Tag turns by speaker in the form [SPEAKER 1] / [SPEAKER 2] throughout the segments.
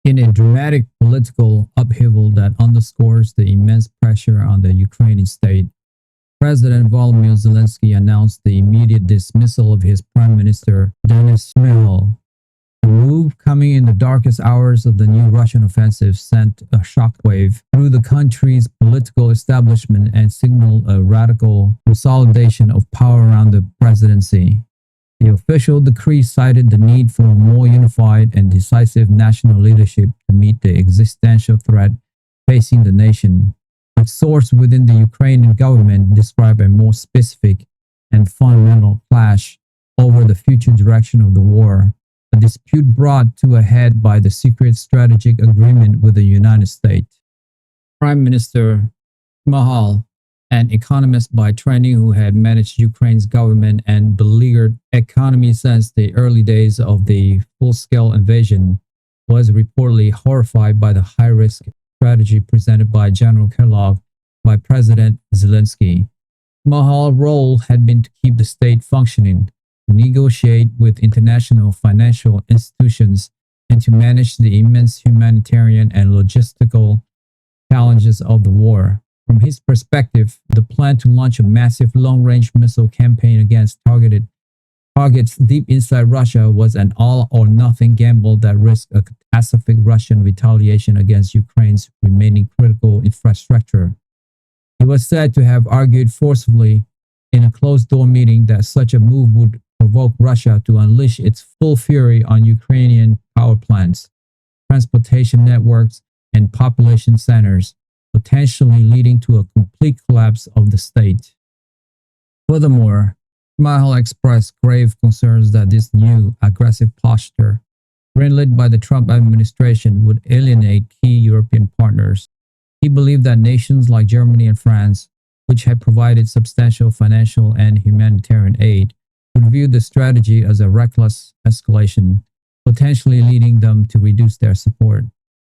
[SPEAKER 1] In a dramatic political upheaval that underscores the immense pressure on the Ukrainian state, President Volodymyr Zelensky announced the immediate dismissal of his Prime Minister, Denis Shmyhal. The move, coming in the darkest hours of the new Russian offensive, sent a shockwave through the country's political establishment and signaled a radical consolidation of power around the presidency. The official decree cited the need for a more unified and decisive national leadership to meet the existential threat facing the nation. But sources within the Ukrainian government describe a more specific and fundamental clash over the future direction of the war, a dispute brought to a head by the secret strategic agreement with the United States. Prime Minister Shmyhal, an economist by training who had managed Ukraine's government and beleaguered economy since the early days of the full-scale invasion, was reportedly horrified by the high-risk strategy presented by General Kellogg by President Zelensky. Shmyhal's role had been to keep the state functioning, to negotiate with international financial institutions, and to manage the immense humanitarian and logistical challenges of the war. From his perspective, the plan to launch a massive long-range missile campaign against targets deep inside Russia was an all-or-nothing gamble that risked a catastrophic Russian retaliation against Ukraine's remaining critical infrastructure. He was said to have argued forcefully in a closed-door meeting that such a move would provoke Russia to unleash its full fury on Ukrainian power plants, transportation networks, and population centers, potentially leading to a complete collapse of the state. Furthermore, Shmyhal expressed grave concerns that this new aggressive posture, greenlit by the Trump administration, would alienate key European partners. He believed that nations like Germany and France, which had provided substantial financial and humanitarian aid, would view the strategy as a reckless escalation, potentially leading them to reduce their support.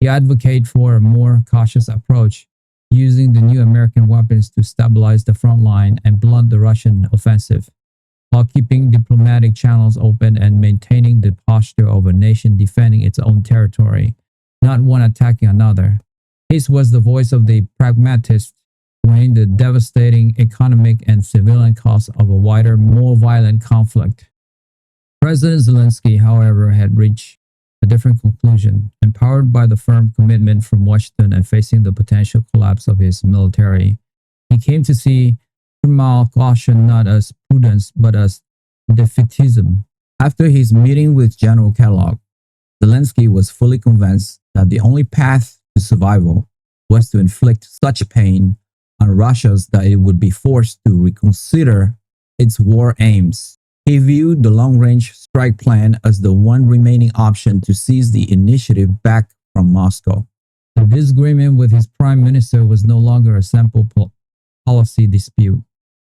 [SPEAKER 1] He advocated for a more cautious approach, using the new American weapons to stabilize the front line and blunt the Russian offensive, while keeping diplomatic channels open and maintaining the posture of a nation defending its own territory, not one attacking another. His was the voice of the pragmatist, weighing the devastating economic and civilian costs of a wider, more violent conflict. President Zelensky, however, had reached a different conclusion. Empowered by the firm commitment from Washington and facing the potential collapse of his military, he came to see Shmyhal's caution not as prudence but as defeatism. After his meeting with General Kellogg, Zelensky was fully convinced that the only path to survival was to inflict such pain on Russia that it would be forced to reconsider its war aims. He viewed the long-range strike plan as the one remaining option to seize the initiative back from Moscow. The disagreement with his prime minister was no longer a simple policy dispute.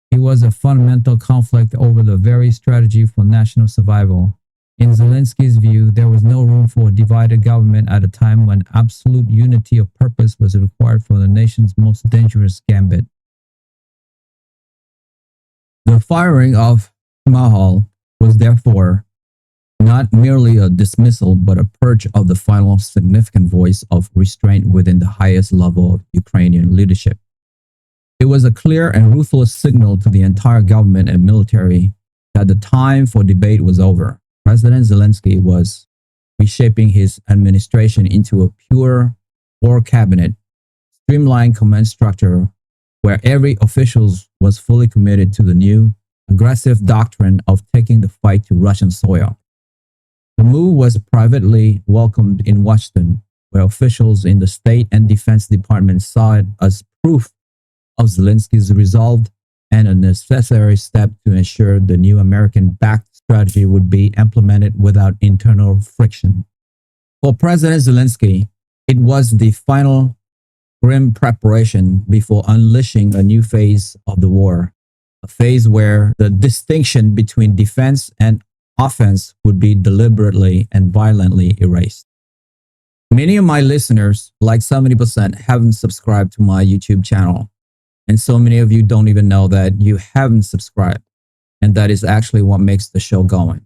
[SPEAKER 1] It was a fundamental conflict over the very strategy for national survival. In Zelensky's view, there was no room for a divided government at a time when absolute unity of purpose was required for the nation's most dangerous gambit. The firing of Shmyhal was therefore not merely a dismissal but a purge of the final significant voice of restraint within the highest level of Ukrainian leadership. It was a clear and ruthless signal to the entire government and military that the time for debate was over. President Zelensky was reshaping his administration into a pure war cabinet, streamlined command structure where every official was fully committed to the new aggressive doctrine of taking the fight to Russian soil. The move was privately welcomed in Washington, where officials in the State and Defense Department saw it as proof of Zelensky's resolve and a necessary step to ensure the new American-backed strategy would be implemented without internal friction. For President Zelensky, it was the final grim preparation before unleashing a new phase of the war, a phase where the distinction between defense and offense would be deliberately and violently erased. Many of my listeners, like 70%, haven't subscribed to my YouTube channel. And so many of you don't even know that you haven't subscribed. And that is actually what makes the show going.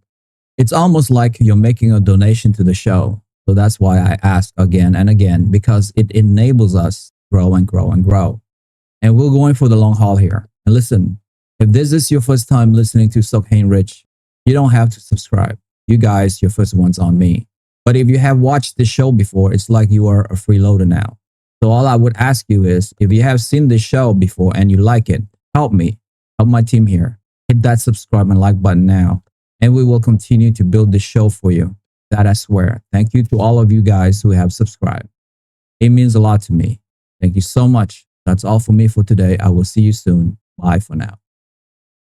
[SPEAKER 1] It's almost like you're making a donation to the show. So that's why I ask again and again, because it enables us to grow and grow and grow. And we're going for the long haul here. And listen, if this is your first time listening to Sok Hain Rich, you don't have to subscribe. You guys, your first one's on me. But if you have watched this show before, it's like you are a freeloader now. So all I would ask you is, if you have seen this show before and you like it, help me, help my team here. Hit that subscribe and like button now. And we will continue to build this show for you. That I swear. Thank you to all of you guys who have subscribed. It means a lot to me. Thank you so much. That's all for me for today. I will see you soon. Bye for now.